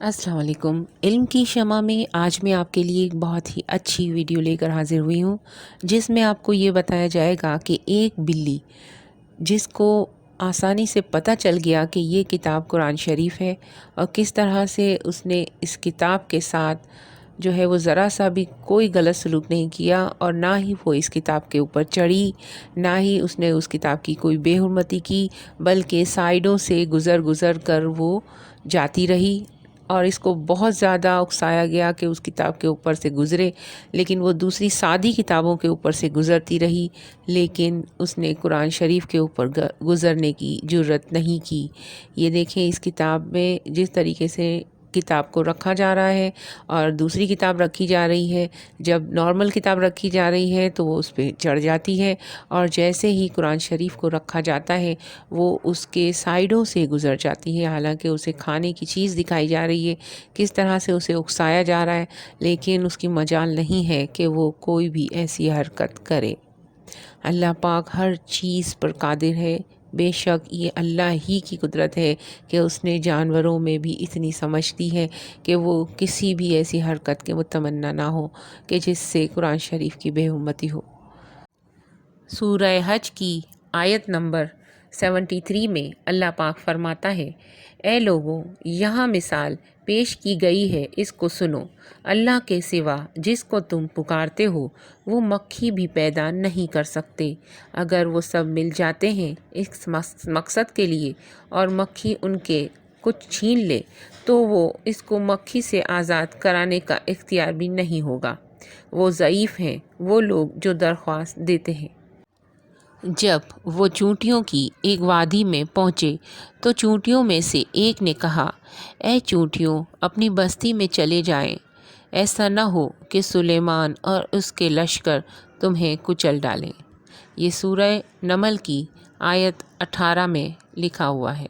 السلام علیکم۔ علم کی شمع میں آج میں آپ کے لیے ایک بہت ہی اچھی ویڈیو لے کر حاضر ہوئی ہوں، جس میں آپ کو یہ بتایا جائے گا کہ ایک بلی جس کو آسانی سے پتہ چل گیا کہ یہ کتاب قرآن شریف ہے، اور کس طرح سے اس نے اس کتاب کے ساتھ جو ہے وہ ذرا سا بھی کوئی غلط سلوک نہیں کیا، اور نہ ہی وہ اس کتاب کے اوپر چڑھی، نہ ہی اس نے اس کتاب کی کوئی بے حرمتی کی، بلکہ سائڈوں سے گزر کر وہ جاتی رہی، اور اس کو بہت زیادہ اکسایا گیا کہ اس کتاب کے اوپر سے گزرے، لیکن وہ دوسری سادی کتابوں کے اوپر سے گزرتی رہی، لیکن اس نے قرآن شریف کے اوپر گزرنے کی جرات نہیں کی۔ یہ دیکھیں اس کتاب میں جس طریقے سے کتاب کو رکھا جا رہا ہے اور دوسری کتاب رکھی جا رہی ہے، جب نارمل کتاب رکھی جا رہی ہے تو وہ اس پہ چڑھ جاتی ہے، اور جیسے ہی قرآن شریف کو رکھا جاتا ہے وہ اس کے سائڈوں سے گزر جاتی ہے، حالانکہ اسے کھانے کی چیز دکھائی جا رہی ہے، کس طرح سے اسے اکسایا جا رہا ہے، لیکن اس کی مجال نہیں ہے کہ وہ کوئی بھی ایسی حرکت کرے۔ اللہ پاک ہر چیز پر قادر ہے، بے شک یہ اللہ ہی کی قدرت ہے کہ اس نے جانوروں میں بھی اتنی سمجھ دی ہے کہ وہ کسی بھی ایسی حرکت کے متمنا نہ ہو کہ جس سے قرآن شریف کی بے حرمتی ہو۔ سورہ حج کی آیت نمبر 73 میں اللہ پاک فرماتا ہے، اے لوگوں، یہاں مثال پیش کی گئی ہے، اس کو سنو۔ اللہ کے سوا جس کو تم پکارتے ہو وہ مکھی بھی پیدا نہیں کر سکتے، اگر وہ سب مل جاتے ہیں اس مقصد کے لیے اور مکھی ان کے کچھ چھین لے تو وہ اس کو مکھی سے آزاد کرانے کا اختیار بھی نہیں ہوگا۔ وہ ضعیف ہیں وہ لوگ جو درخواست دیتے ہیں۔ جب وہ چونٹیوں کی ایک وادی میں پہنچے تو چونٹیوں میں سے ایک نے کہا، اے چونٹیوں، اپنی بستی میں چلے جائیں، ایسا نہ ہو کہ سلیمان اور اس کے لشکر تمہیں کچل ڈالیں۔ یہ سورہ نمل کی آیت 18 میں لکھا ہوا ہے۔